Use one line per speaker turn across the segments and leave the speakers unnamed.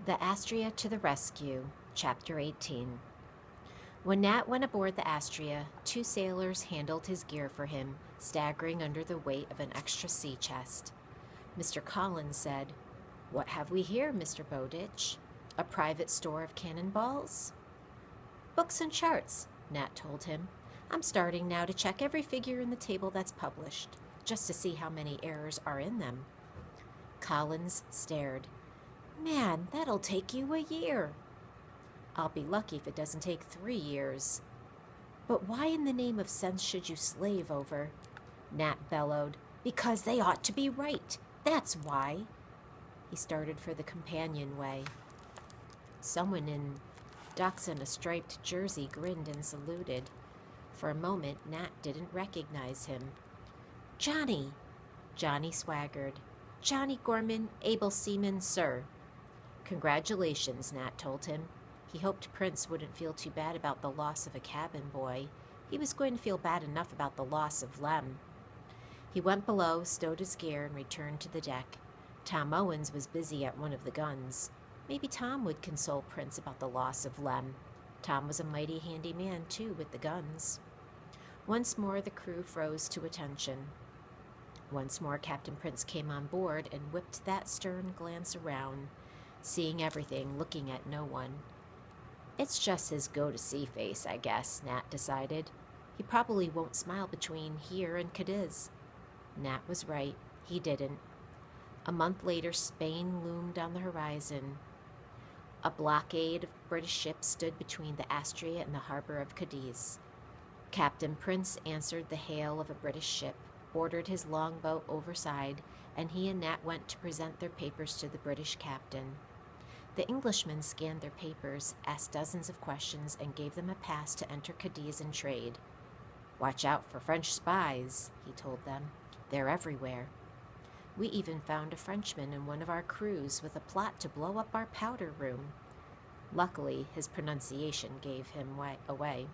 The Astrea to the Rescue, Chapter 18. When Nat went aboard the Astrea, two sailors handled his gear for him, staggering under the weight of an extra sea chest. Mr. Collins said, "What have we here, Mr. Bowditch? A private store of cannonballs?" "Books and charts," Nat told him. "I'm starting now to check every figure in the table that's published, just to see how many errors are in them." Collins stared. "Man, that'll take you a year." "I'll be lucky if it doesn't take 3 years." "But why in the name of sense should you slave over?" Nat bellowed. "Because they ought to be right. That's why." He started for the companionway. Someone in ducks and a striped jersey grinned and saluted. For a moment, Nat didn't recognize him. "Johnny!" Johnny swaggered. "Johnny Gorman, able seaman, sir." "Congratulations," Nat told him. He hoped Prince wouldn't feel too bad about the loss of a cabin boy. He was going to feel bad enough about the loss of Lem. He went below, stowed his gear, and returned to the deck. Tom Owens was busy at one of the guns. Maybe Tom would console Prince about the loss of Lem. Tom was a mighty handy man, too, with the guns. Once more the crew froze to attention. Once more Captain Prince came on board and whipped that stern glance around, seeing everything, looking at no one. It's just his go-to-sea face, I guess, Nat decided. He probably won't smile between here and Cadiz. Nat was right. He didn't. A month later, Spain loomed on the horizon. A blockade of British ships stood between the Astrea and the harbor of Cadiz. Captain Prince answered the hail of a British ship, ordered his longboat overside, and he and Nat went to present their papers to the British captain. The Englishmen scanned their papers, asked dozens of questions, and gave them a pass to enter Cadiz and trade. "Watch out for French spies," he told them. "They're everywhere. We even found a Frenchman in one of our crews with a plot to blow up our powder room." Luckily, his pronunciation gave him away.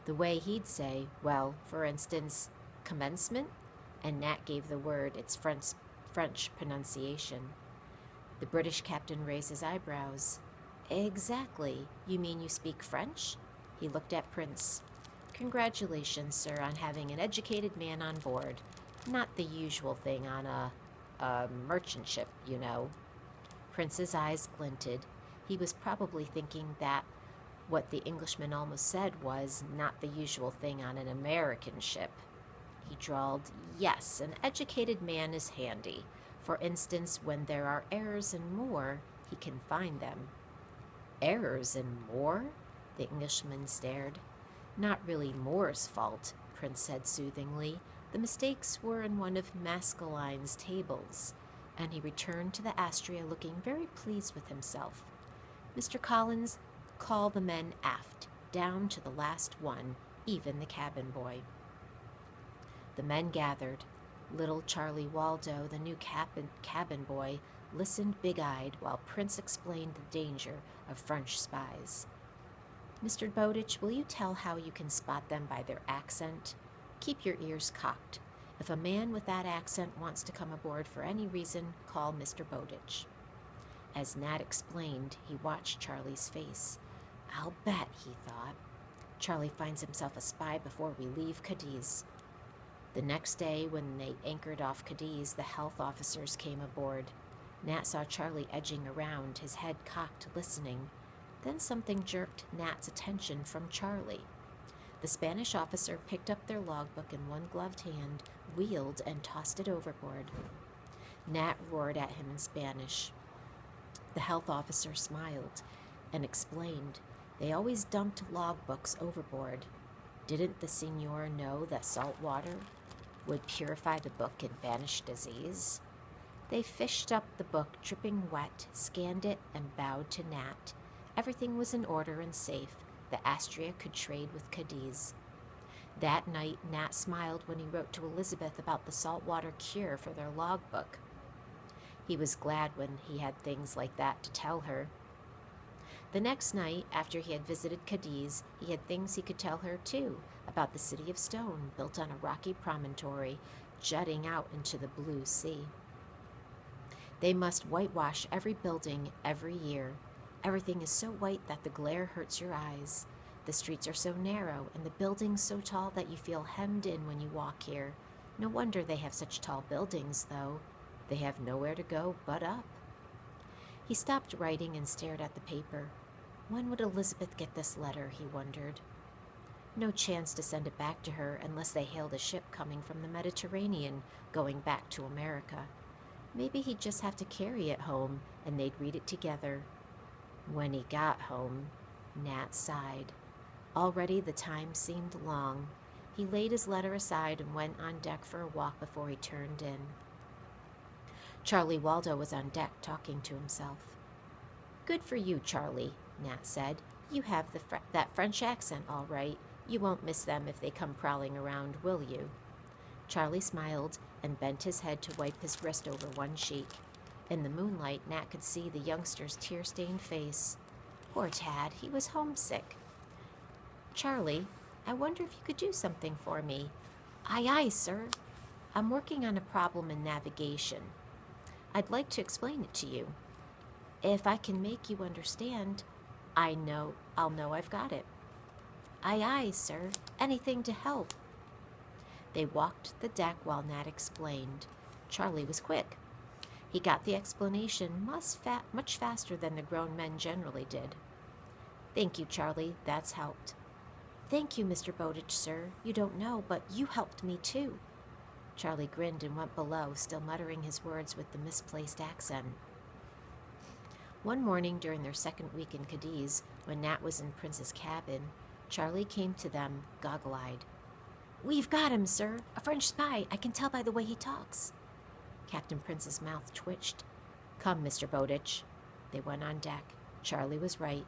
The way he'd say, well, for instance, commencement, and Nat gave the word its French pronunciation. The British captain raised his eyebrows. "Exactly. You mean you speak French?" He looked at Prince. "Congratulations, sir, on having an educated man on board. Not the usual thing on a merchant ship, you know." Prince's eyes glinted. He was probably thinking that what the Englishman almost said was not the usual thing on an American ship. He drawled, "Yes, an educated man is handy. For instance, when there are errors in Moore, he can find them." "Errors in Moore?" The Englishman stared. "Not really Moore's fault," Prince said soothingly. "The mistakes were in one of Maskelyne's tables." And he returned to the Astrea looking very pleased with himself. "Mr. Collins, call the men aft, down to the last one, even the cabin boy." The men gathered. Little Charlie Waldo, the new cabin boy, listened big-eyed while Prince explained the danger of French spies. "Mr. Bowditch, will you tell how you can spot them by their accent? Keep your ears cocked. If a man with that accent wants to come aboard for any reason, call Mr. Bowditch." As Nat explained, he watched Charlie's face. "I'll bet," he thought, "Charlie finds himself a spy before we leave Cadiz." The next day, when they anchored off Cadiz, the health officers came aboard. Nat saw Charlie edging around, his head cocked, listening. Then something jerked Nat's attention from Charlie. The Spanish officer picked up their logbook in one gloved hand, wheeled, and tossed it overboard. Nat roared at him in Spanish. The health officer smiled and explained, "They always dumped logbooks overboard. Didn't the senor know that salt water would purify the book and banish disease?" They fished up the book, dripping wet, scanned it, and bowed to Nat. Everything was in order and safe. The Astrea could trade with Cadiz. That night, Nat smiled when he wrote to Elizabeth about the saltwater cure for their logbook. He was glad when he had things like that to tell her. The next night, after he had visited Cadiz, he had things he could tell her, too, about the city of stone built on a rocky promontory jutting out into the blue sea. They must whitewash every building every year. Everything is so white that the glare hurts your eyes. The streets are so narrow and the buildings so tall that you feel hemmed in when you walk here. No wonder they have such tall buildings, though. They have nowhere to go but up. He stopped writing and stared at the paper. When would Elizabeth get this letter, he wondered. No chance to send it back to her unless they hailed a ship coming from the Mediterranean, going back to America. Maybe he'd just have to carry it home, and they'd read it together. When he got home, Nat sighed. Already the time seemed long. He laid his letter aside and went on deck for a walk before he turned in. Charlie Waldo was on deck talking to himself. "Good for you, Charlie," Nat said. "You have that French accent all right. You won't miss them if they come prowling around, will you?" Charlie smiled and bent his head to wipe his wrist over one cheek. In the moonlight, Nat could see the youngster's tear-stained face. Poor Tad, he was homesick. "Charlie, I wonder if you could do something for me." "Aye, aye, sir." "I'm working on a problem in navigation. I'd like to explain it to you. If I can make you understand, I'll know I've got it." "Aye, aye, sir. Anything to help." They walked the deck while Nat explained. Charlie was quick. He got the explanation much faster than the grown men generally did. "Thank you, Charlie. That's helped." "Thank you, Mr. Bowditch, sir. You don't know, but you helped me too." Charlie grinned and went below, still muttering his words with the misplaced accent. One morning during their second week in Cadiz, when Nat was in Prince's cabin, Charlie came to them, goggle-eyed. "We've got him, sir. A French spy. I can tell by the way he talks." Captain Prince's mouth twitched. "Come, Mr. Bowditch." They went on deck. Charlie was right.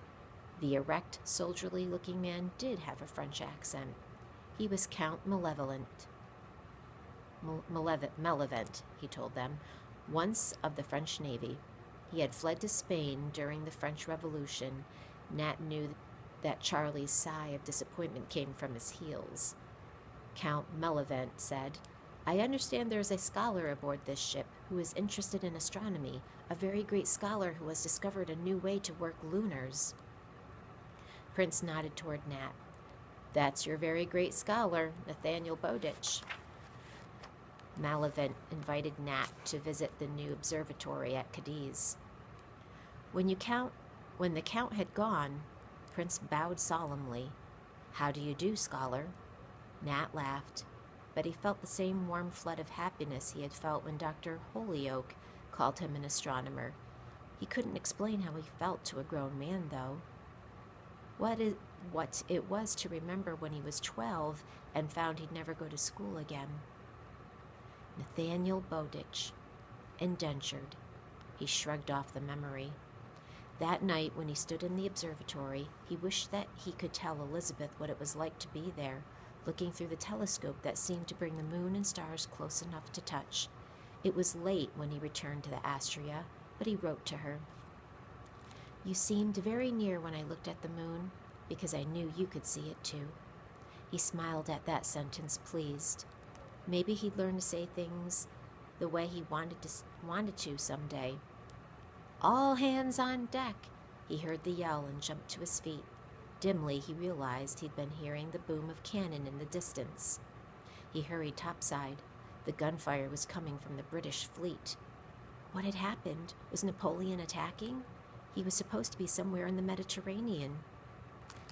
The erect, soldierly-looking man did have a French accent. He was Count Malevolent, he told them, once of the French Navy. He had fled to Spain during the French Revolution. Nat knew that Charlie's sigh of disappointment came from his heels. Count Malevolent said, "I understand there is a scholar aboard this ship who is interested in astronomy, a very great scholar who has discovered a new way to work lunars." Prince nodded toward Nat. "That's your very great scholar, Nathaniel Bowditch." Malevolent invited Nat to visit the new observatory at Cadiz. When the Count had gone, Prince bowed solemnly. "How do you do, scholar?" Nat laughed, but he felt the same warm flood of happiness he had felt when Dr. Holyoke called him an astronomer. He couldn't explain how he felt to a grown man, though. What it was to remember when he was 12 and found he'd never go to school again. Nathaniel Bowditch, indentured. He shrugged off the memory. That night, when he stood in the observatory, he wished that he could tell Elizabeth what it was like to be there, looking through the telescope that seemed to bring the moon and stars close enough to touch. It was late when he returned to the Astrea, but he wrote to her. "You seemed very near when I looked at the moon, because I knew you could see it too." He smiled at that sentence, pleased. Maybe he'd learn to say things the way he wanted to someday. "All hands on deck!" He heard the yell and jumped to his feet. Dimly, he realized he'd been hearing the boom of cannon in the distance. He hurried topside. The gunfire was coming from the British fleet. What had happened? Was Napoleon attacking? He was supposed to be somewhere in the Mediterranean.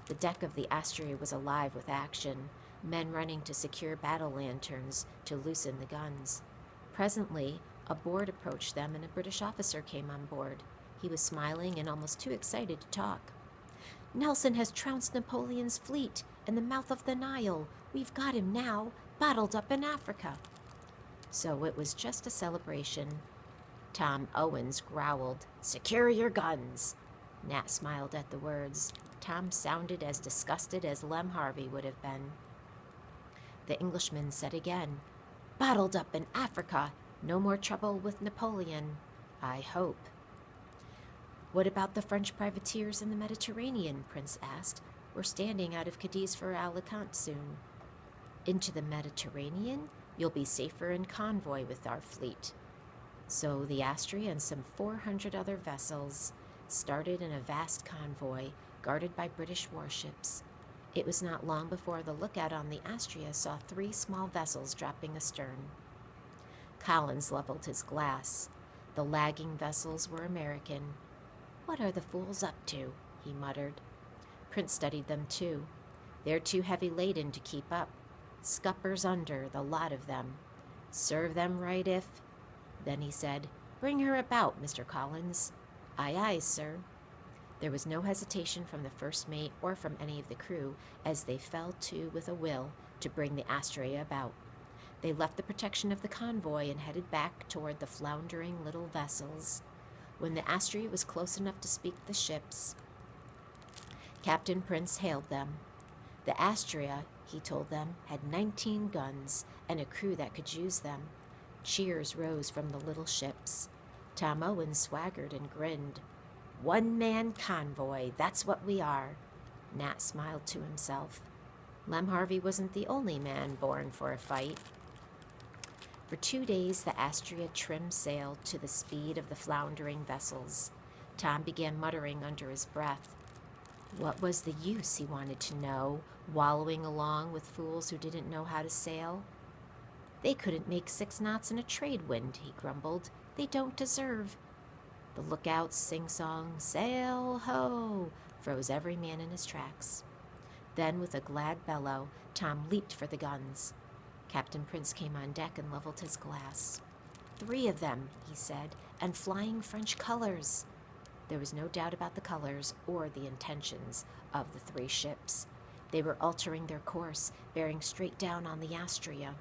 The deck of the Astrea was alive with action, men running to secure battle lanterns to loosen the guns. Presently, a board approached them and a British officer came on board. He was smiling and almost too excited to talk. "Nelson has trounced Napoleon's fleet in the mouth of the Nile. We've got him now, bottled up in Africa." So it was just a celebration. Tom Owens growled, "Secure your guns." Nat smiled at the words. Tom sounded as disgusted as Lem Harvey would have been. The Englishman said again, "Bottled up in Africa. No more trouble with Napoleon, I hope." "What about the French privateers in the Mediterranean?" Prince asked. "We're standing out of Cadiz for Alicante soon." "Into the Mediterranean? You'll be safer in convoy with our fleet." So the Astrea and some 400 other vessels started in a vast convoy guarded by British warships. It was not long before the lookout on the Astrea saw 3 small vessels dropping astern. Collins leveled his glass. The lagging vessels were American. "What are the fools up to?" he muttered. Prince studied them too. "They're too heavy laden to keep up. Scuppers under, the lot of them. Serve them right if—" Then he said, "Bring her about, Mr. Collins." "Aye, aye, sir." There was no hesitation from the first mate or from any of the crew as they fell to with a will to bring the Astrea about. They left the protection of the convoy and headed back toward the floundering little vessels. When the Astrea was close enough to speak the ships, Captain Prince hailed them. The Astrea, he told them, had 19 guns and a crew that could use them. Cheers rose from the little ships. Tom Owen swaggered and grinned. "One-man convoy, that's what we are." Nat smiled to himself. Lem Harvey wasn't the only man born for a fight. For 2 days, the Astrea trimmed sail to the speed of the floundering vessels. Tom began muttering under his breath. What was the use, he wanted to know, wallowing along with fools who didn't know how to sail? "They couldn't make 6 knots in a trade wind," he grumbled. "They don't deserve—" The lookout's sing-song, "Sail ho!" froze every man in his tracks. Then, with a glad bellow, Tom leaped for the guns. Captain Prince came on deck and leveled his glass. 3 of them," he said, "and flying French colors." There was no doubt about the colors or the intentions of the 3 ships. They were altering their course, bearing straight down on the Astrea.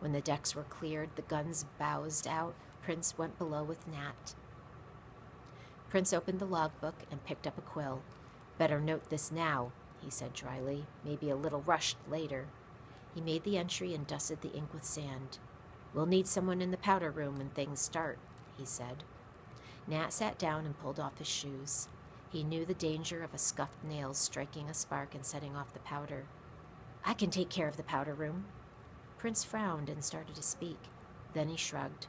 When the decks were cleared, the guns bowsed out. Prince went below with Nat. Prince opened the logbook and picked up a quill. "Better note this now," he said dryly. "Maybe a little rushed later." He made the entry and dusted the ink with sand. "We'll need someone in the powder room when things start," he said. Nat sat down and pulled off his shoes. He knew the danger of a scuffed nail striking a spark and setting off the powder. "I can take care of the powder room." Prince frowned and started to speak. Then he shrugged.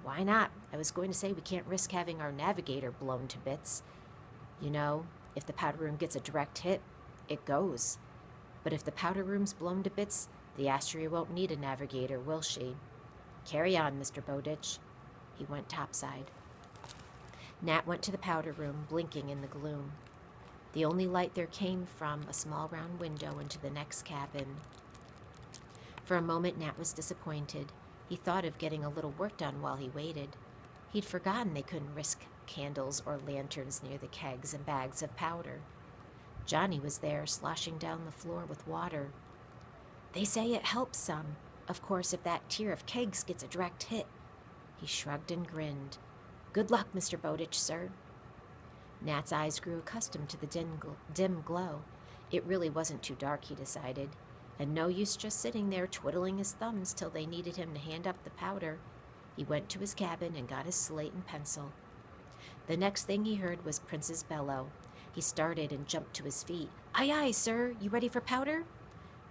"Why not? I was going to say we can't risk having our navigator blown to bits. You know, if the powder room gets a direct hit, it goes. But if the powder room's blown to bits, the Astrea won't need a navigator, will she? Carry on, Mr. Bowditch." He went topside. Nat went to the powder room, blinking in the gloom. The only light there came from a small round window into the next cabin. For a moment, Nat was disappointed. He thought of getting a little work done while he waited. He'd forgotten they couldn't risk candles or lanterns near the kegs and bags of powder. Johnny was there, sloshing down the floor with water. "They say it helps some. Of course, if that tier of kegs gets a direct hit." He shrugged and grinned. "Good luck, Mr. Bowditch, sir." Nat's eyes grew accustomed to the dim glow. It really wasn't too dark, he decided, and no use just sitting there twiddling his thumbs till they needed him to hand up the powder. He went to his cabin and got his slate and pencil. The next thing he heard was Prince's bellow. He started and jumped to his feet. "Aye, aye, sir. You ready for powder?"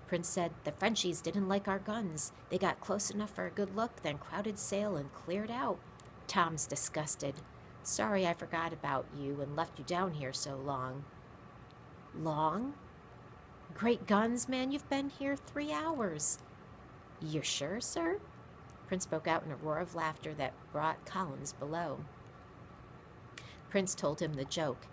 Prince said, "The Frenchies didn't like our guns. They got close enough for a good look, then crowded sail and cleared out." Tom's disgusted. "Sorry I forgot about you and left you down here so long." "Long? Great guns, man, you've been here 3 hours. "You're sure, sir?" Prince spoke out in a roar of laughter that brought Collins below. Prince told him the joke.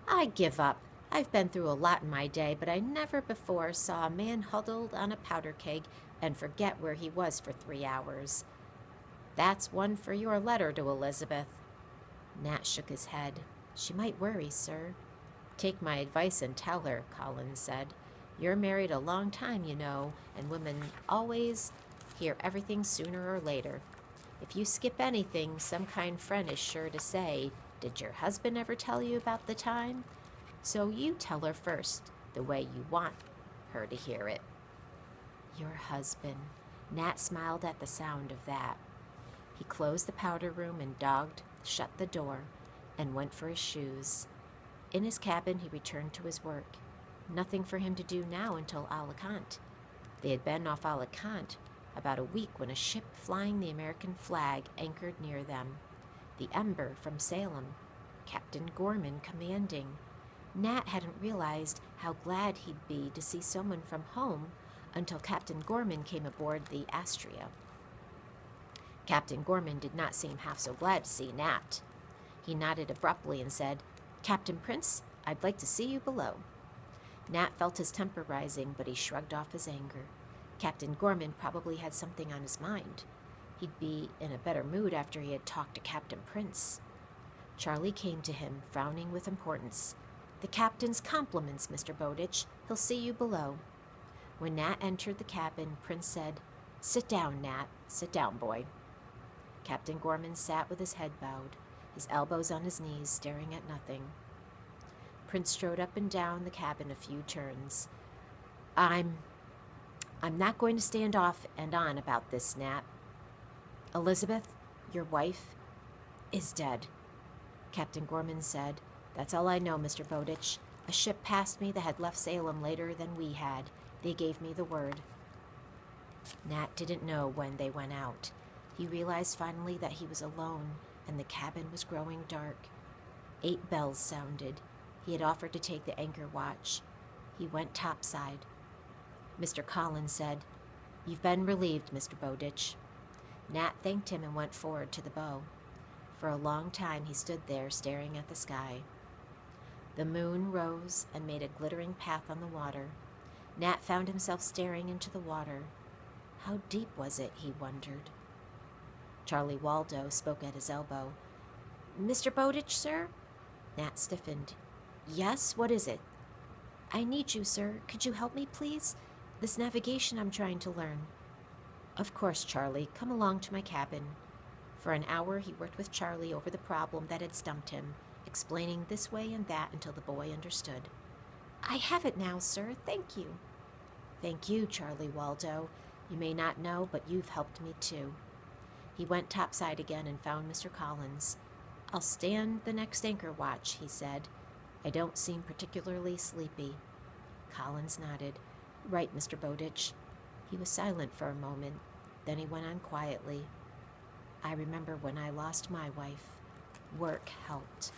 "I give up. I've been through a lot in my day, but I never before saw a man huddled on a powder keg and forget where he was for 3 hours. That's one for your letter to Elizabeth." Nat shook his head. "She might worry, sir." "Take my advice and tell her," Collins said. "You're married a long time, you know, and women always hear everything sooner or later. If you skip anything, some kind friend is sure to say, 'Did your husband ever tell you about the time?' So you tell her first, the way you want her to hear it." Your husband. Nat smiled at the sound of that. He closed the powder room and dogged shut the door and went for his shoes. In his cabin, he returned to his work. Nothing for him to do now until Alicante. They had been off Alicante about a week when a ship flying the American flag anchored near them. The Ember from Salem, Captain Gorman commanding. Nat hadn't realized how glad he'd be to see someone from home until Captain Gorman came aboard the Astrea. Captain Gorman did not seem half so glad to see Nat. He nodded abruptly and said, "Captain Prince, I'd like to see you below." Nat felt his temper rising, but he shrugged off his anger. Captain Gorman probably had something on his mind. He'd be in a better mood after he had talked to Captain Prince. Charlie came to him, frowning with importance. "The captain's compliments, Mr. Bowditch. He'll see you below." When Nat entered the cabin, Prince said, "Sit down, Nat. Sit down, boy." Captain Gorman sat with his head bowed, his elbows on his knees, staring at nothing. Prince strode up and down the cabin a few turns. I'm not going to stand off and on about this, Nat. Elizabeth, your wife, is dead," Captain Gorman said. "That's all I know, Mr. Bowditch. A ship passed me that had left Salem later than we had. They gave me the word." Nat didn't know when they went out. He realized finally that he was alone, and the cabin was growing dark. 8 bells sounded. He had offered to take the anchor watch. He went topside. Mr. Collins said, "You've been relieved, Mr. Bowditch." Nat thanked him and went forward to the bow. For a long time he stood there staring at the sky. The moon rose and made a glittering path on the water. Nat found himself staring into the water. How deep was it, he wondered. Charlie Waldo spoke at his elbow. "Mr. Bowditch, sir?" Nat stiffened. "Yes, what is it?" "I need you, sir. Could you help me, please? This navigation I'm trying to learn." "Of course, Charlie. Come along to my cabin." For an hour he worked with Charlie over the problem that had stumped him, explaining this way and that until the boy understood. "I have it now, sir. Thank you." "Thank you, Charlie Waldo. You may not know, but you've helped me too." He went topside again and found Mr. Collins. "I'll stand the next anchor watch," he said. "I don't seem particularly sleepy." Collins nodded. "Right, Mr. Bowditch." He was silent for a moment. Then he went on quietly. "I remember when I lost my wife. Work helped."